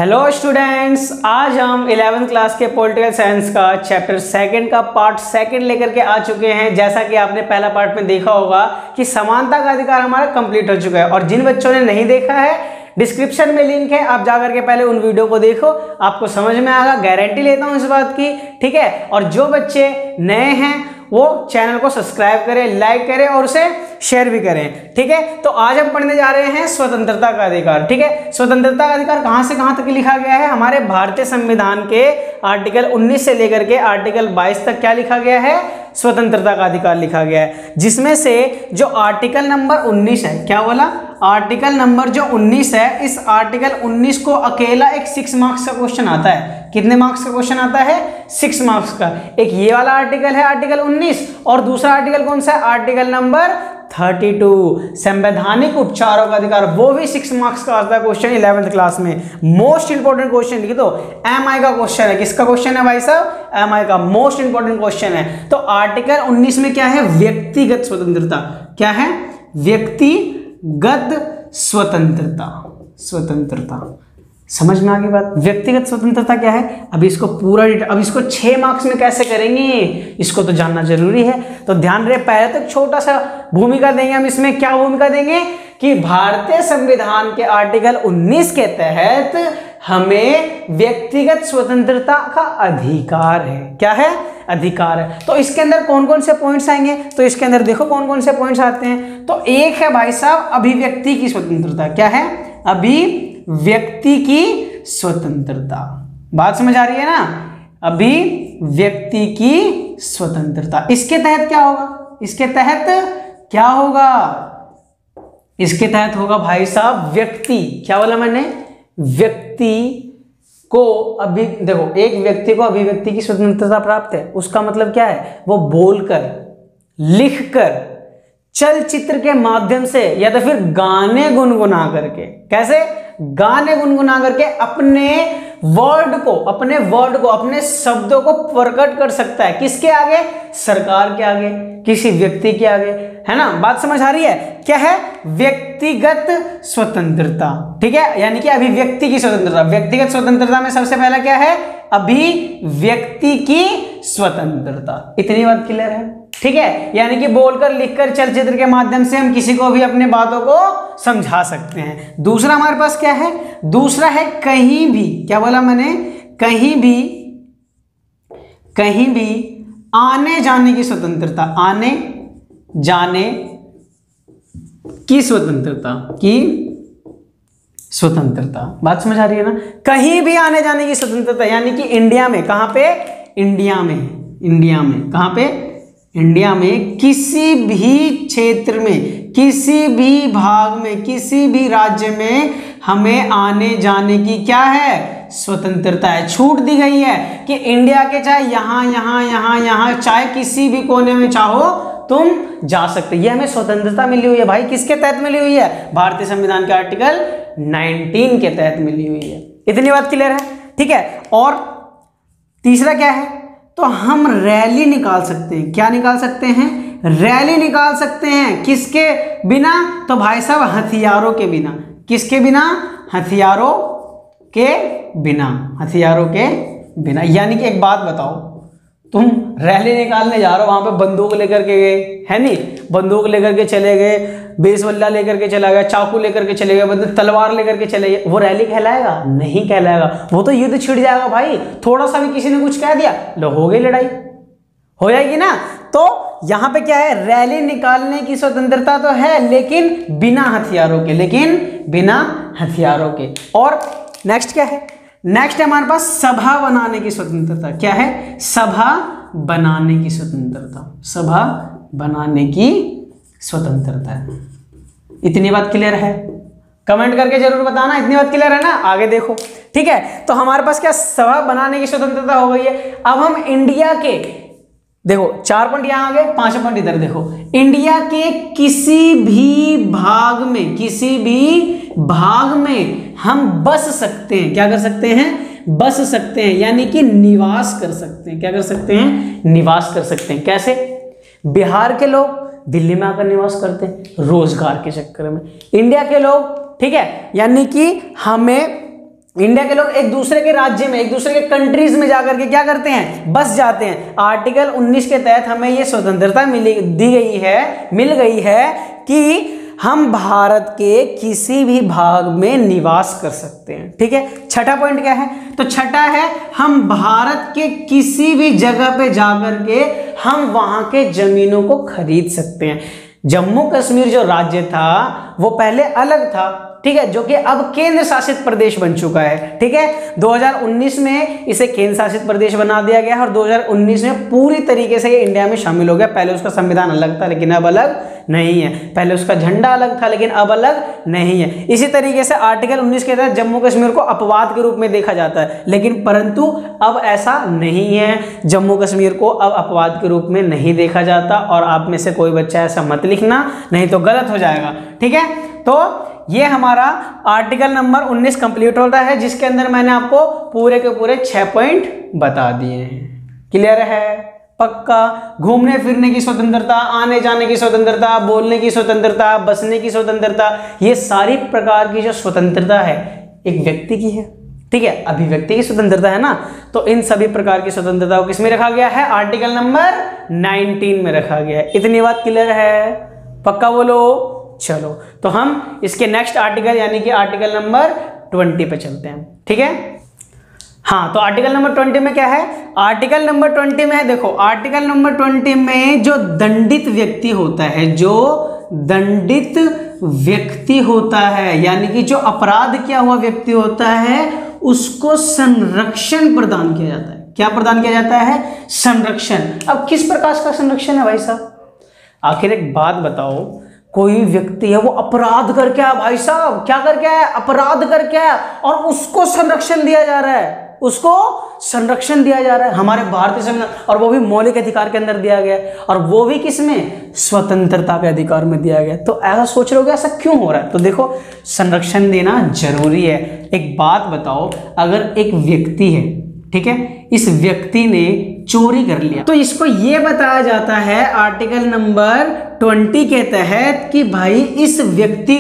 Hello students, आज हम 11th class के पॉलिटिकल साइंस का चैप्टर सेकंड का पार्ट सेकंड लेकर के आ चुके हैं। जैसा कि आपने पहला पार्ट में देखा होगा कि समानता का अधिकार हमारा कंप्लीट हो चुका है, और जिन बच्चों ने नहीं देखा है डिस्क्रिप्शन में लिंक है, आप जाकर के पहले उन वीडियो को देखो, आपको समझ में आएगा, गारंटी लेता हूं इस बात की। ठीक है, और जो बच्चे नए हैं वो चैनल को सब्सक्राइब करें, लाइक करें और उसे शेयर भी करें। ठीक है, तो आज हम पढ़ने जा रहे हैं स्वतंत्रता का अधिकार। ठीक है, स्वतंत्रता का अधिकार कहां से कहां तक लिखा गया है? हमारे भारतीय संविधान के आर्टिकल 19 से लेकर के आर्टिकल 22 तक क्या लिखा गया है? स्वतंत्रता का अधिकार लिखा गया है, जिसमें से जो आर्टिकल नंबर 19 है, क्या बोला? आर्टिकल नंबर जो 19 है, इस आर्टिकल 19 को अकेला एक 6 मार्क्स का क्वेश्चन आता है। कितने मार्क्स का क्वेश्चन आता है? 6 मार्क्स का। एक ये वाला आर्टिकल है आर्टिकल 19, और दूसरा आर्टिकल कौन सा है? आर्टिकल नंबर 32 संवैधानिक उपचारों का अधिकार, वो भी 6 मार्क्स का आता है क्वेश्चन 11th क्लास में। मोस्ट इंपोर्टेंट क्वेश्चन लिख दो, एमआई का क्वेश्चन है। किसका क्वेश्चन है भाई साहब? एमआई का मोस्ट इंपोर्टेंट क्वेश्चन है। तो आर्टिकल 19 में क्या है? व्यक्तिगत स्वतंत्रता। क्या है? व्यक्तिगत स्वतंत्रता। स्वतंत्रता समझ में आ गई बात? व्यक्तिगत स्वतंत्रता क्या है? अब इसको पूरा अब इसको 6 मार्क्स में कैसे करेंगे, इसको तो जानना जरूरी है। तो ध्यान रहे, पहले तो छोटा सा भूमिका देंगे हम इसमें। क्या भूमिका देंगे? कि भारतीय संविधान के आर्टिकल 19 के तहत हमें व्यक्तिगत स्वतंत्रता का अधिकार है। क्या है? अधिकार है। तो इसके अंदर कौन कौन से पॉइंट्स आएंगे? तो इसके अंदर देखो कौन कौन से पॉइंट्स आते हैं। तो एक है भाई साहब अभिव्यक्ति की स्वतंत्रता। क्या है? अभिव्यक्ति की स्वतंत्रता। बात समझ आ रही है ना? अभिव्यक्ति की स्वतंत्रता। इसके तहत क्या होगा? इसके तहत क्या होगा? इसके तहत होगा भाई साहब व्यक्ति, क्या बोला मैंने? व्यक्ति को अभी देखो, एक व्यक्ति को अभिव्यक्ति की स्वतंत्रता प्राप्त है। उसका मतलब क्या है? वो बोलकर, लिखकर, चलचित्र के माध्यम से, या तो फिर गाने गुनगुना करके। कैसे? गाने गुनगुना करके अपने वर्ड को, अपने शब्दों को प्रकट कर सकता है। किसके आगे? सरकार के आगे, किसी व्यक्ति के आगे। है ना? बात समझ आ रही है? क्या है? व्यक्तिगत स्वतंत्रता। ठीक है, यानी कि अभिव्यक्ति की स्वतंत्रता। व्यक्तिगत स्वतंत्रता में सबसे पहला क्या है? अभिव्यक्ति की स्वतंत्रता। इतनी बात क्लियर है? ठीक है, यानी कि बोलकर, लिखकर, चलचित्र के माध्यम से हम किसी को भी अपने बातों को समझा सकते हैं। दूसरा हमारे पास क्या है? दूसरा है कहीं भी। क्या बोला मैंने? कहीं भी आने जाने की स्वतंत्रता। आने जाने की स्वतंत्रता। बात समझ आ रही है ना? कहीं भी आने जाने की स्वतंत्रता, यानी कि इंडिया में। कहां पे? इंडिया में। कहां पे? इंडिया में किसी भी क्षेत्र में, किसी भी भाग में, किसी भी राज्य में हमें आने जाने की क्या है? स्वतंत्रता है। छूट दी गई है कि इंडिया के चाहे यहां चाहे किसी भी कोने में चाहो तुम जा सकते। ये हमें स्वतंत्रता मिली हुई है भाई। किसके तहत मिली हुई है? भारतीय संविधान के आर्टिकल 19 के तहत मिली हुई है। इतनी बात क्लियर है? ठीक है, और तीसरा क्या है? तो हम रैली निकाल सकते हैं। क्या निकाल सकते हैं? रैली निकाल सकते हैं। किसके बिना? तो भाई साहब हथियारों के बिना। किसके बिना? हथियारों के बिना। यानी कि एक बात बताओ, तुम रैली निकालने जा रहे हो, वहां पे बंदूक लेकर के गए, है नहीं? बंदूक लेकर के चले गए, बेसबल्ला लेकर के चला गया, चाकू लेकर के चले गए, तलवार लेकर के चले गए, वो रैली कहलाएगा? नहीं कहलाएगा। वो तो युद्ध छिड़ जाएगा भाई। थोड़ा सा भी किसी ने कुछ कह दिया, लो हो गई लड़ाई, हो जाएगी ना? तो यहां पे क्या है? रैली निकालने की स्वतंत्रता तो है, लेकिन बिना हथियारों के। और नेक्स्ट क्या है? नेक्स्ट है हमारे पास सभा बनाने की स्वतंत्रता। क्या है? सभा बनाने की स्वतंत्रता है। इतनी बात क्लियर है? कमेंट करके जरूर बताना इतनी बात क्लियर है ना? आगे देखो। ठीक है, तो हमारे पास क्या? सभा बनाने की स्वतंत्रता हो गई है। अब हम इंडिया के, देखो 4 पॉइंट यहां आ गए, 5 पॉइंट इधर देखो। इंडिया के किसी भी भाग में हम बस सकते हैं। क्या कर सकते हैं? बस सकते हैं, यानी कि निवास कर सकते हैं। क्या कर सकते हैं? निवास कर सकते हैं। कैसे? बिहार के लोग दिल्ली में आकर निवास करते हैं रोजगार के चक्कर में। इंडिया के लोग, ठीक है, यानी कि हमें इंडिया के लोग एक दूसरे के राज्य में, एक दूसरे के कंट्रीज में जाकर के क्या करते हैं, बस जाते हैं। आर्टिकल 19 के तहत हमें ये स्वतंत्रता मिल गई है कि हम भारत के किसी भी भाग में निवास कर सकते हैं। ठीक है, छठा पॉइंट क्या है, तो छठा है हम भारत के किसी भी जगह पे जाकर के हम वहां के जमीनों को खरीद सकते हैं। जम्मू कश्मीर जो राज्य था वो पहले अलग था, ठीक है, जो कि अब केंद्र शासित प्रदेश बन चुका है। ठीक है, 2019 में इसे केंद्र शासित प्रदेश बना दिया गया और 2019 में पूरी तरीके से ये इंडिया में शामिल हो गया। पहले उसका संविधान अलग था लेकिन अब अलग नहीं है, पहले उसका झंडा अलग था लेकिन अब अलग नहीं है। इसी तरीके से आर्टिकल 19 के तहत जम्मू कश्मीर को अपवाद के रूप में देखा जाता है, लेकिन परंतु अब ऐसा नहीं है, जम्मू कश्मीर को अब अपवाद के रूप में नहीं देखा जाता। और आप में से कोई बच्चा ऐसा मत लिखना, नहीं तो गलत हो जाएगा। ठीक है, तो ये हमारा आर्टिकल नंबर 19 कंप्लीट होता है, जिसके अंदर मैंने आपको पूरे के पूरे 6 पॉइंट बता दिए हैं। क्लियर है? पक्का? घूमने फिरने की स्वतंत्रता, आने जाने की स्वतंत्रता, बोलने की स्वतंत्रता, बसने की स्वतंत्रता, ये सारी प्रकार की जो स्वतंत्रता है एक व्यक्ति की है। ठीक है, अभिव्यक्ति की स्वतंत्रता है ना, तो इन सभी प्रकार की स्वतंत्रता को किसमें रखा गया है, आर्टिकल नंबर 19 में रखा गया है। इतनी बात क्लियर है? पक्का बोलो। चलो, तो हम इसके नेक्स्ट आर्टिकल यानी कि आर्टिकल नंबर 20 पे चलते हैं। ठीक है, हाँ, तो आर्टिकल नंबर 20 में क्या है, आर्टिकल नंबर 20 में है, देखो आर्टिकल नंबर 20 में जो दंडित व्यक्ति होता है, जो दंडित व्यक्ति होता है, यानी कि जो अपराध किया हुआ व्यक्ति होता है, उसको संरक्षण प्रदान किया जाता है। क्या प्रदान किया जाता है? संरक्षण। अब किस प्रकार का संरक्षण है भाई साहब? आखिर एक बात बताओ, कोई व्यक्ति है वो अपराध करके आया भाई साहब, क्या करके आया, अपराध करके आया, और उसको संरक्षण दिया जा रहा है, उसको संरक्षण दिया जा रहा है हमारे भारतीय संविधान, और वो भी मौलिक अधिकार के अंदर दिया गया है, और वो भी किसमें, स्वतंत्रता के अधिकार में दिया गया। तो ऐसा सोच रहे हो ऐसा क्यों हो रहा है? तो देखो, संरक्षण देना जरूरी है। एक बात बताओ, अगर एक व्यक्ति है, ठीक है, इस व्यक्ति ने चोरी कर लिया, तो इसको ये बताया जाता है आर्टिकल नंबर 20 के तहत कि भाई इस व्यक्ति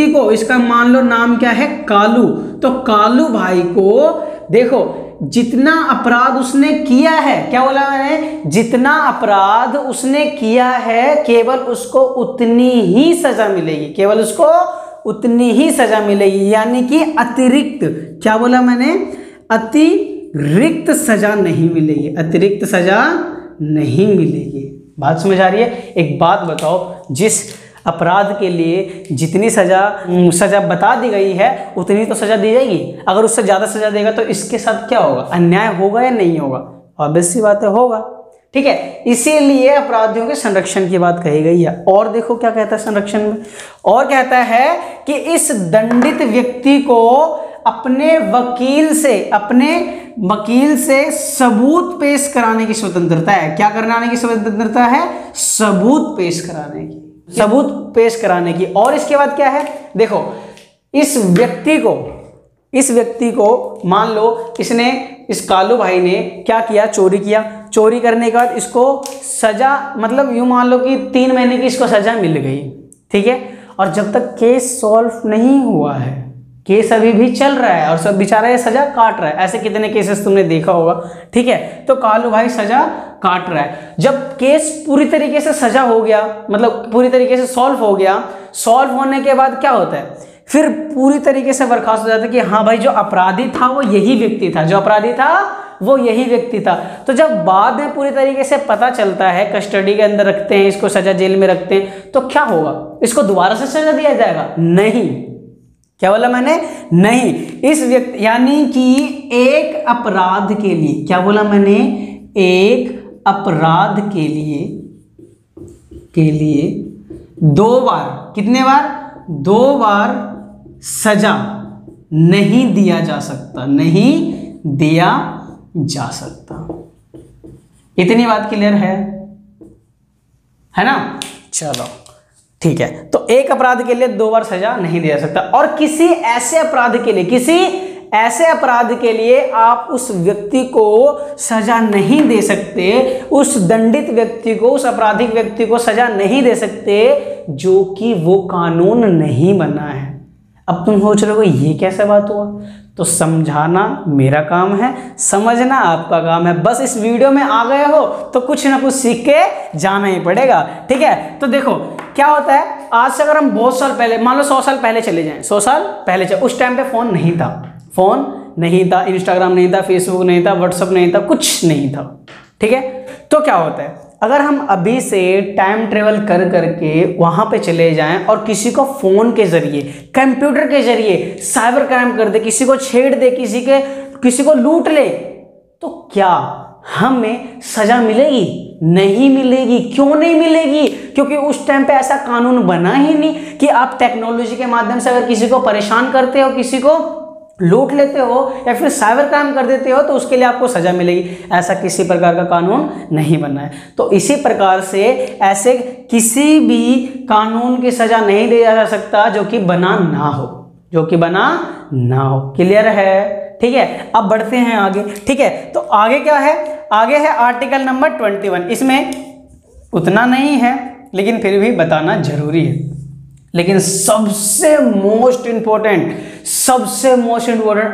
को इसका मान लो नाम क्या है, कालू, तो कालू भाई को देखो जितना अपराध उसने किया है, क्या बोला मैंने, जितना अपराध उसने किया है केवल उसको उतनी ही सजा मिलेगी, केवल उसको उतनी ही सजा मिलेगी, यानी कि अतिरिक्त, क्या बोला मैंने, अतिरिक्त सजा नहीं मिलेगी, अतिरिक्त सजा नहीं मिलेगी। बात समझ आ रही है? एक बात बताओ, जिस अपराध के लिए जितनी सजा बता दी गई है उतनी तो सजा दी जाएगी, अगर उससे ज़्यादा सजा देगा तो इसके साथ क्या होगा, अन्याय होगा या नहीं होगा? ऑब्वियस सी बात है, होगा। ठीक है, इसीलिए अपराधियों के संरक्षण की बात कही गई है। और देखो क्या कहता है संरक्षण में, और कहता है कि इस दंडित व्यक्ति को अपने वकील से सबूत पेश कराने की स्वतंत्रता है। क्या कराने की स्वतंत्रता है? सबूत पेश कराने की। और इसके बाद क्या है, देखो इस व्यक्ति को मान लो इस कालू भाई ने क्या किया, चोरी किया, चोरी करने के बाद इसको सजा, मतलब यूं मान लो कि 3 महीने की इसको सजा मिल गई। ठीक है, और जब तक केस सॉल्व नहीं हुआ है, केस अभी भी चल रहा है और सब बेचारा ये सजा काट रहा है, ऐसे कितने केसेस तुमने देखा होगा। ठीक है, तो कालू भाई सजा काट रहा है। जब केस पूरी तरीके से सजा हो गया, मतलब पूरी तरीके से सॉल्व हो गया, सॉल्व होने के बाद क्या होता है, फिर पूरी तरीके से बर्खास्त हो जाता है कि हाँ भाई जो अपराधी था वो यही व्यक्ति था, जो अपराधी था वो यही व्यक्ति था। तो जब बाद में पूरी तरीके से पता चलता है, कस्टडी के अंदर रखते हैं इसको, सजा जेल में रखते हैं, तो क्या होगा, इसको दोबारा से सजा दिया जाएगा? नहीं। क्या बोला मैंने? नहीं। इस व्यक्ति यानी कि एक अपराध के लिए, क्या बोला मैंने, एक अपराध के लिए 2 बार, कितने बार, 2 बार सजा नहीं दिया जा सकता, नहीं दिया जा सकता। इतनी बात क्लियर है ना? चलो ठीक है, तो एक अपराध के लिए 2 बार सजा नहीं दिया जा सकता। और किसी ऐसे अपराध के लिए आप उस व्यक्ति को सजा नहीं दे सकते, उस दंडित व्यक्ति को, उस आपराधिक व्यक्ति को सजा नहीं दे सकते जो कि वो कानून नहीं बना है। अब तुम सोच रहे हो ये कैसे बात हुआ, तो समझाना मेरा काम है, समझना आपका काम है। बस इस वीडियो में आ गए हो तो कुछ ना कुछ सीख के जाना ही पड़ेगा, ठीक है। तो देखो क्या होता है, आज से अगर हम बहुत साल पहले, मान लो 100 साल पहले चले जाएं, 100 साल पहले चले, उस टाइम पे फोन नहीं था, इंस्टाग्राम नहीं था, फेसबुक नहीं था, व्हाट्सअप नहीं था, कुछ नहीं था, ठीक है। तो क्या होता है, अगर हम अभी से टाइम ट्रेवल कर करके वहां पे चले जाएं और किसी को फोन के जरिए, कंप्यूटर के जरिए साइबर क्राइम कर दे, किसी को छेड़ दे, किसी को लूट ले, तो क्या हमें सजा मिलेगी? नहीं मिलेगी। क्यों नहीं मिलेगी? क्योंकि उस टाइम पे ऐसा कानून बना ही नहीं कि आप टेक्नोलॉजी के माध्यम से अगर किसी को परेशान करते हो, किसी को लूट लेते हो या फिर साइबर क्राइम कर देते हो तो उसके लिए आपको सजा मिलेगी। ऐसा किसी प्रकार का कानून नहीं बना है। तो इसी प्रकार से ऐसे किसी भी कानून की सजा नहीं दिया जा सकता जो कि बना ना हो, क्लियर है? ठीक है, अब बढ़ते हैं आगे, ठीक है। तो आगे क्या है, आगे है आर्टिकल नंबर 21। इसमें उतना नहीं है लेकिन फिर भी बताना जरूरी है। लेकिन सबसे मोस्ट इंपॉर्टेंट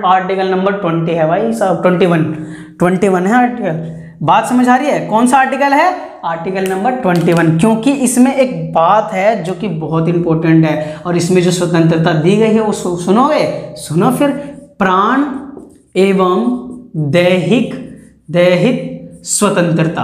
आर्टिकल नंबर 20 है भाई साहब, 21 है आर्टिकल। बात समझ आ रही है? कौन सा आर्टिकल है? आर्टिकल नंबर 21, क्योंकि इसमें एक बात है जो कि बहुत इंपॉर्टेंट है और इसमें जो स्वतंत्रता दी गई है वो सुनोगे? सुनो फिर। प्राण एवं दैहिक स्वतंत्रता,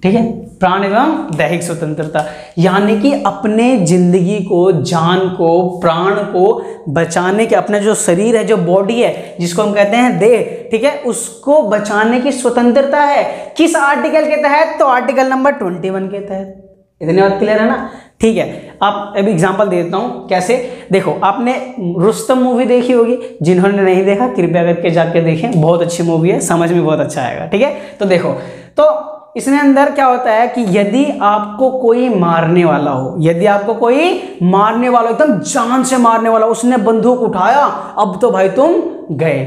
ठीक है, प्राण एवं दैहिक स्वतंत्रता, यानी कि अपने जिंदगी को, जान को, प्राण को बचाने के, अपना जो शरीर है, जो बॉडी है, जिसको हम कहते हैं देह, ठीक है, उसको बचाने की स्वतंत्रता है। किस आर्टिकल के तहत? तो आर्टिकल नंबर 21 के तहत। इतनी बात क्लियर है ना? ठीक है, आप अभी एग्जांपल दे देता हूं कैसे। देखो, आपने रुस्तम मूवी देखी होगी, जिन्होंने नहीं देखा कृपया करके जाके देखें, बहुत अच्छी मूवी है, समझ में बहुत अच्छा आएगा, ठीक है। तो देखो, तो इसमें अंदर क्या होता है कि यदि आपको कोई मारने वाला हो, एकदम जान से मारने वाला, उसने बंदूक उठाया, अब तो भाई तुम गए,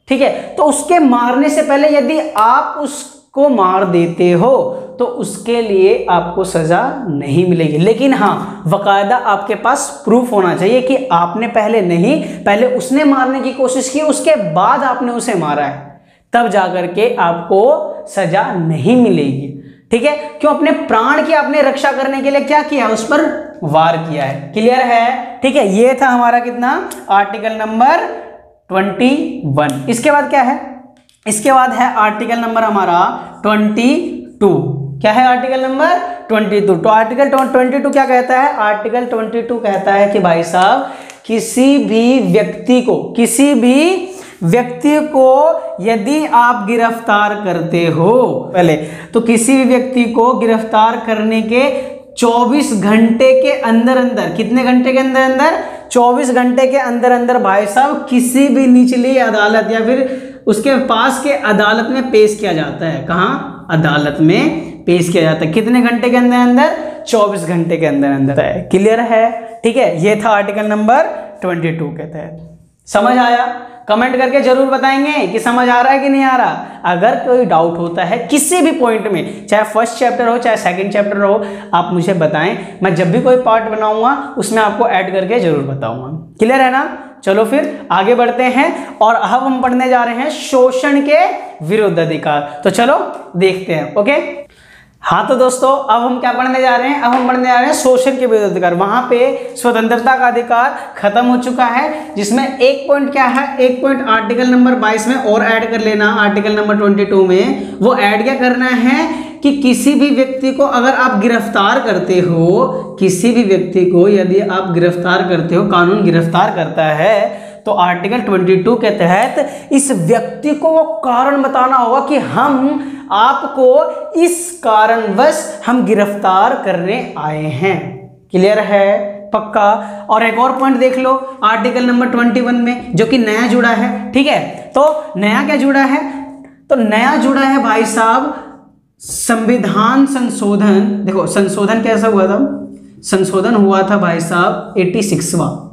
ठीक है। तो उसके मारने से पहले यदि आप उसको मार देते हो तो उसके लिए आपको सजा नहीं मिलेगी। लेकिन हाँ, बकायदा आपके पास प्रूफ होना चाहिए कि आपने पहले उसने मारने की कोशिश की, उसके बाद आपने उसे मारा है, तब जाकर के आपको सजा नहीं मिलेगी, ठीक है। क्यों? अपने प्राण की आपने रक्षा करने के लिए क्या किया? उस पर वार किया है, क्लियर है? ठीक है, ये था हमारा कितना, आर्टिकल नंबर 21। इसके बाद क्या है? इसके बाद है आर्टिकल नंबर हमारा 22। क्या है आर्टिकल नंबर 22? तो आर्टिकल 22 क्या कहता है? आर्टिकल 22 कहता है कि भाई साहब, किसी भी व्यक्ति को यदि आप गिरफ्तार करते हो, पहले तो किसी भी व्यक्ति को गिरफ्तार करने के 24 घंटे के अंदर, कितने घंटे के अंदर? 24 घंटे के अंदर भाई साहब किसी भी निचली अदालत या फिर उसके पास के अदालत में पेश किया जाता है। कहाँ? अदालत में पेश किया जाता है। कितने घंटे के अंदर? 24 घंटे के अंदर है, क्लियर है? ठीक है, ये था आर्टिकल नंबर 22 के तहत। समझ आया? कमेंट करके जरूर बताएंगे कि समझ आ रहा है कि नहीं आ रहा। अगर कोई डाउट होता है किसी भी पॉइंट में, चाहे फर्स्ट चैप्टर हो चाहे सेकंड चैप्टर हो, आप मुझे बताएं। मैं जब भी कोई पार्ट बनाऊंगा उसमें आपको ऐड करके जरूर बताऊंगा, क्लियर है ना? चलो फिर आगे बढ़ते हैं और अब हम पढ़ने जा रहे हैं शोषण के विरुद्ध अधिकार। तो चलो देखते हैं, ओके। हाँ तो दोस्तों, अब हम क्या पढ़ने जा रहे हैं? अब हम पढ़ने जा रहे हैं शोषण के विरुद्ध अधिकार। वहां पे स्वतंत्रता का अधिकार खत्म हो चुका है, जिसमें एक पॉइंट क्या है, एक पॉइंट आर्टिकल नंबर 22 में और ऐड कर लेना। आर्टिकल नंबर 22 में वो ऐड क्या करना है कि किसी भी व्यक्ति को अगर आप गिरफ्तार करते हो, किसी भी व्यक्ति को यदि आप गिरफ्तार करते हो, कानून गिरफ्तार करता है, तो आर्टिकल 22 के तहत इस व्यक्ति को वो कारण बताना होगा कि हम आपको इस कारणवश हम गिरफ्तार करने आए हैं, क्लियर है? पक्का? और एक और पॉइंट देख लो आर्टिकल नंबर 21 में, जो कि नया जुड़ा है, ठीक है। तो नया क्या जुड़ा है? तो नया जुड़ा है भाई साहब संविधान संशोधन। देखो संशोधन कैसा हुआ था? संशोधन हुआ था भाई साहब 86वां।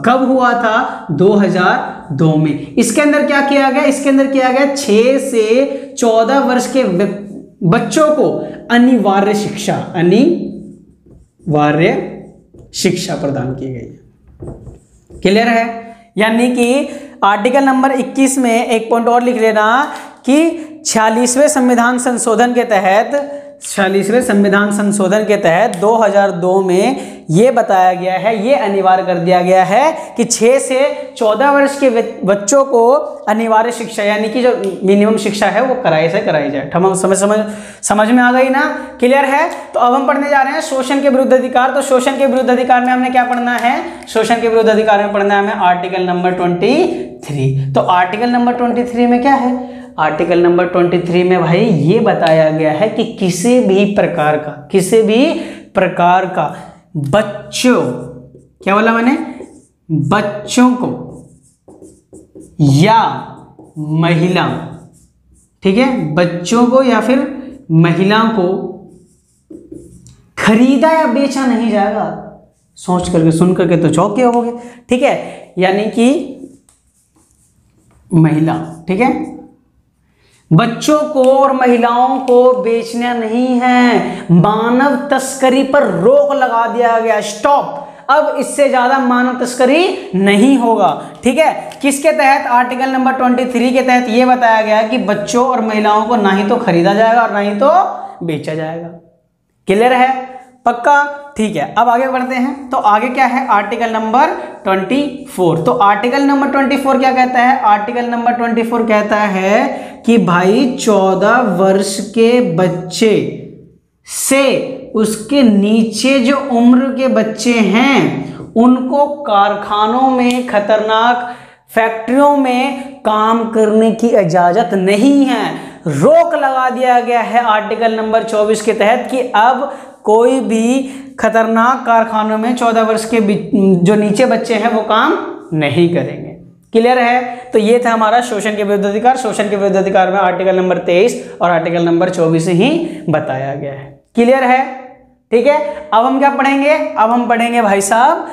कब हुआ था? 2002 में। इसके अंदर क्या किया गया? इसके अंदर किया गया 6 से 14 वर्ष के बच्चों को अनिवार्य शिक्षा, अनिवार्य शिक्षा प्रदान की गई है। क्लियर है? यानी कि आर्टिकल नंबर 21 में एक पॉइंट और लिख लेना कि 46वें संविधान संशोधन के तहत 2002 में ये बताया गया है, ये अनिवार्य कर दिया गया है कि 6 से 14 वर्ष के बच्चों को अनिवार्य शिक्षा यानी कि जो मिनिमम शिक्षा है वो कराई जाए। समझ में आ गई ना? क्लियर है? तो अब हम पढ़ने जा रहे हैं शोषण के विरुद्ध अधिकार। तो शोषण के विरुद्ध अधिकार में हमने क्या पढ़ना है? शोषण के विरुद्ध अधिकार में पढ़ना है हमें आर्टिकल नंबर 23। तो आर्टिकल नंबर 23 में क्या है? आर्टिकल नंबर 23 में भाई ये बताया गया है कि किसी भी प्रकार का बच्चों, क्या बोला मैंने? बच्चों को या महिला, ठीक है, बच्चों को या फिर महिला को खरीदा या बेचा नहीं जाएगा। सोच करके सुन करके तो चौंक गए होगे, ठीक है। यानी कि महिला, ठीक है, बच्चों को और महिलाओं को बेचना नहीं है। मानव तस्करी पर रोक लगा दिया गया, स्टॉप। अब इससे ज्यादा मानव तस्करी नहीं होगा, ठीक है। किसके तहत? आर्टिकल नंबर 23 के तहत यह बताया गया है कि बच्चों और महिलाओं को ना ही तो खरीदा जाएगा और ना ही तो बेचा जाएगा। क्लियर है? पक्का? ठीक है। अब आगे बढ़ते हैं। तो आगे क्या है? Article number 24। तो आर्टिकल नंबर 24 क्या कहता है? आर्टिकल नंबर 24 कहता है कि भाई 14 वर्ष के बच्चे से उसके नीचे जो उम्र के बच्चे हैं उनको कारखानों में, खतरनाक फैक्ट्रियों में काम करने की इजाजत नहीं है। रोक लगा दिया गया है आर्टिकल नंबर 24 के तहत कि अब कोई भी खतरनाक कारखानों में 14 वर्ष के जो नीचे बच्चे हैं वो काम नहीं करेंगे। क्लियर है? तो ये था हमारा शोषण के विरुद्ध अधिकार। शोषण के विरुद्ध अधिकार में आर्टिकल नंबर 23 और आर्टिकल नंबर 24 ही बताया गया है। क्लियर है? ठीक है। अब हम क्या पढ़ेंगे? अब हम पढ़ेंगे भाई साहब,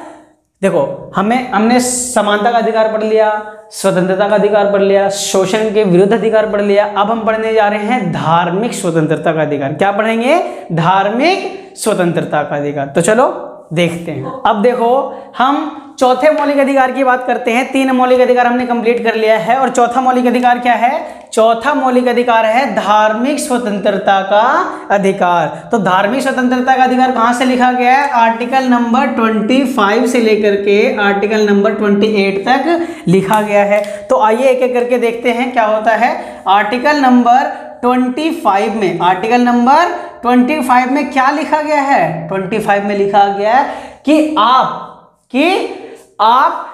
देखो हमने समानता का अधिकार पढ़ लिया, स्वतंत्रता का अधिकार पढ़ लिया, शोषण के विरुद्ध अधिकार पढ़ लिया। अब हम पढ़ने जा रहे हैं धार्मिक स्वतंत्रता का अधिकार। क्या पढ़ेंगे? धार्मिक स्वतंत्रता का अधिकार। तो चलो देखते हैं। अब देखो हम चौथे मौलिक अधिकार की बात करते हैं। 3 मौलिक अधिकार हमने कंप्लीट कर लिया है और चौथा मौलिक अधिकार क्या है? चौथा मौलिक अधिकार है धार्मिक स्वतंत्रता का अधिकार। तो धार्मिक स्वतंत्रता का अधिकार कहां से लिखा गया है? आर्टिकल नंबर 25 से लेकर के आर्टिकल नंबर 28 तक लिखा गया है। तो आइए एक एक करके देखते हैं क्या होता है। आर्टिकल नंबर 25 में, आर्टिकल नंबर 25 में क्या लिखा गया है? 25 में लिखा गया है कि आप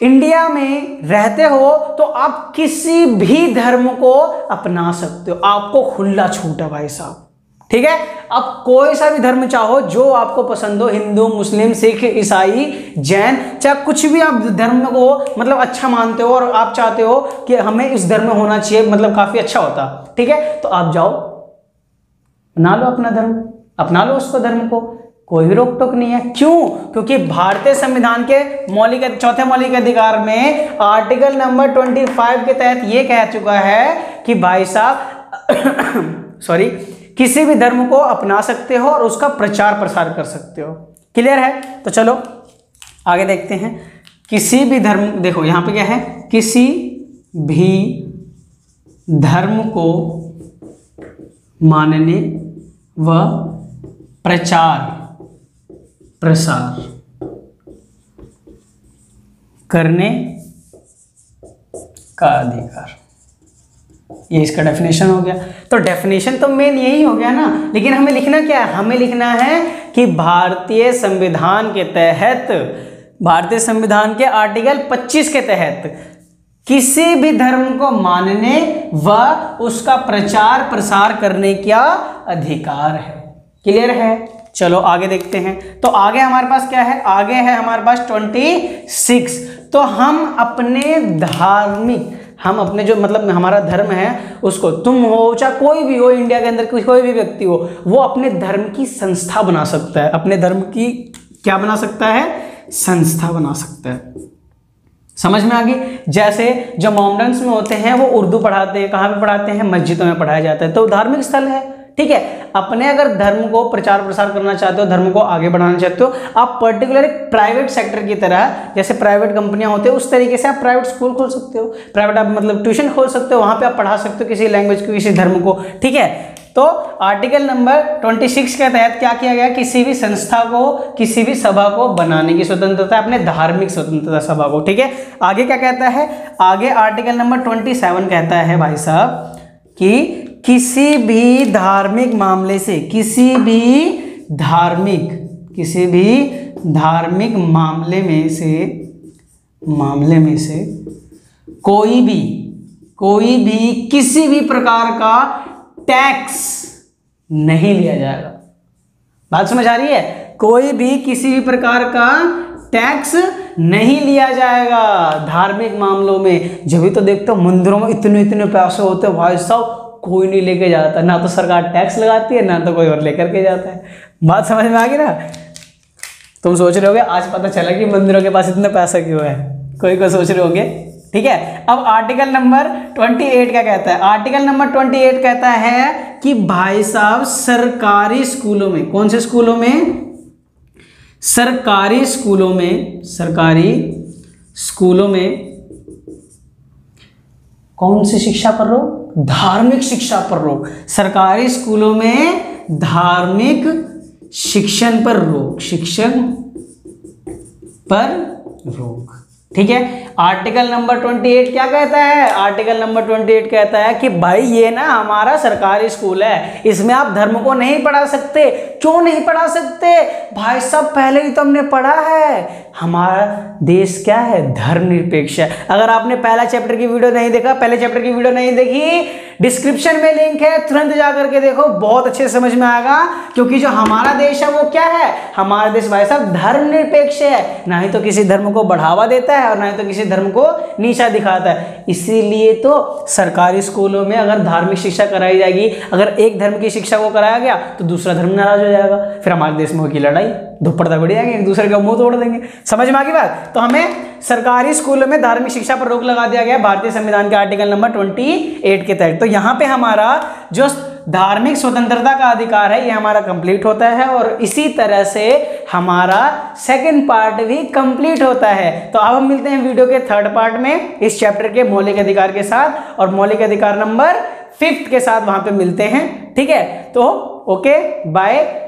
इंडिया में रहते हो तो आप किसी भी धर्म को अपना सकते हो। आपको खुला छूट है भाई साहब, ठीक है। आप कोई सा भी धर्म चाहो जो आपको पसंद हो, हिंदू, मुस्लिम, सिख, ईसाई, जैन, चाहे कुछ भी आप धर्म को मतलब अच्छा मानते हो और आप चाहते हो कि हमें इस धर्म में होना चाहिए, मतलब काफी अच्छा होता, ठीक है, तो आप जाओ अपना लो अपना धर्म, अपना लो उसको धर्म को, कोई भी रोक टोक नहीं है। क्यों? क्योंकि भारतीय संविधान के चौथे मौलिक अधिकार में आर्टिकल नंबर 25 के तहत यह कह चुका है कि भाई साहब किसी भी धर्म को अपना सकते हो और उसका प्रचार प्रसार कर सकते हो। क्लियर है? तो चलो आगे देखते हैं। किसी भी धर्म, देखो यहां पे क्या है? किसी भी धर्म को मानने व प्रचार प्रसार करने का अधिकार। ये इसका डेफिनेशन हो गया। तो डेफिनेशन तो मेन यही हो गया ना, लेकिन हमें लिखना क्या है? हमें लिखना है कि भारतीय संविधान के तहत, भारतीय संविधान के आर्टिकल 25 के तहत किसी भी धर्म को मानने व उसका प्रचार प्रसार करने का अधिकार है। क्लियर है? चलो आगे देखते हैं। तो आगे हमारे पास क्या है? आगे है हमारे पास 26। तो हम अपने जो मतलब हमारा धर्म है उसको, तुम हो चाहे कोई भी हो, इंडिया के अंदर कोई भी व्यक्ति हो, वो अपने धर्म की संस्था बना सकता है। अपने धर्म की क्या बना सकता है? संस्था बना सकता है। समझ में आ गई? जैसे जो मोमडन्स में होते हैं वो उर्दू पढ़ाते हैं, कहाँ पे पढ़ाते हैं? मस्जिदों में पढ़ाया जाता है, तो धार्मिक स्थल है। ठीक है। अपने अगर धर्म को प्रचार प्रसार करना चाहते हो, धर्म को आगे बढ़ाना चाहते हो, आप पर्टिकुलर एक प्राइवेट सेक्टर की तरह, जैसे प्राइवेट कंपनियां होते हैं उस तरीके से आप प्राइवेट स्कूल खोल सकते हो, प्राइवेट आप मतलब ट्यूशन खोल सकते हो, वहां पे आप पढ़ा सकते हो किसी लैंग्वेज को, किसी धर्म को, ठीक है। तो आर्टिकल नंबर 26 के तहत क्या किया गया, किसी भी संस्था को, किसी भी सभा को बनाने की स्वतंत्रता, अपने धार्मिक स्वतंत्रता सभा को, ठीक है। आगे क्या कहता है, आगे आर्टिकल नंबर 27 कहता है भाई साहब कि किसी भी धार्मिक मामले से, किसी भी धार्मिक मामले में से कोई भी किसी भी प्रकार का टैक्स नहीं लिया जाएगा। बात समझ आ रही है? कोई भी किसी भी प्रकार का टैक्स नहीं लिया जाएगा धार्मिक मामलों में। जब भी तो देखते हो मंदिरों में इतने इतने पैसे होते हैं भाई साहब, कोई नहीं लेके जाता, ना तो सरकार टैक्स लगाती है, ना तो कोई और लेकर के जाता है। बात समझ में आ गई ना? तुम सोच रहे होगे आज पता चला कि मंदिरों के पास इतना पैसा क्यों है, कोई सोच रहे होंगे, ठीक है। अब आर्टिकल नंबर 28 क्या कहता है, आर्टिकल नंबर 28 कहता है कि भाई साहब सरकारी स्कूलों में, कौन से स्कूलों में, सरकारी स्कूलों में कौन सी शिक्षा पर रोक, धार्मिक शिक्षा पर रोक। सरकारी स्कूलों में धार्मिक शिक्षण पर रोक, ठीक है। आर्टिकल नंबर 28 क्या कहता है, आर्टिकल नंबर 28 कहता है कि भाई ये ना हमारा सरकारी स्कूल है, इसमें आप धर्म को नहीं पढ़ा सकते। क्यों नहीं पढ़ा सकते भाई साहब, पहले ही तो हमने पढ़ा है, हमारा देश क्या है, धर्मनिरपेक्ष है। अगर आपने पहला चैप्टर की वीडियो नहीं देखा, पहले चैप्टर की वीडियो नहीं देखी, डिस्क्रिप्शन में लिंक है, तुरंत जाकर के देखो, बहुत अच्छे समझ में आएगा। क्योंकि जो हमारा देश है वो क्या है, हमारा देश भाई साहब धर्मनिरपेक्ष है, ना ही तो किसी धर्म को बढ़ावा देता है और ना ही तो किसी धर्म को नीचा दिखाता है। इसीलिए तो सरकारी स्कूलों में अगर धार्मिक शिक्षा कराई जाएगी, अगर एक धर्म की शिक्षा को कराया गया तो दूसरा धर्म नाराज हो जाएगा, फिर हमारे देश में होगी लड़ाई, धुप्पड़ बढ़ जाएंगे, एक दूसरे का मुंह तोड़ देंगे। समझ में आ गई बात? तो हमें सरकारी स्कूलों में धार्मिक शिक्षा पर रोक लगा दिया गया भारतीय संविधान के आर्टिकल नंबर 28 के तहत। तो यहाँ पे हमारा जो धार्मिक स्वतंत्रता का अधिकार है ये हमारा कंप्लीट होता है और इसी तरह से हमारा सेकंड पार्ट भी कंप्लीट होता है। तो अब हम मिलते हैं वीडियो के थर्ड पार्ट में इस चैप्टर के मौलिक अधिकार के साथ और मौलिक अधिकार नंबर 5 के साथ वहां पे मिलते हैं, ठीक है। तो ओके बाय।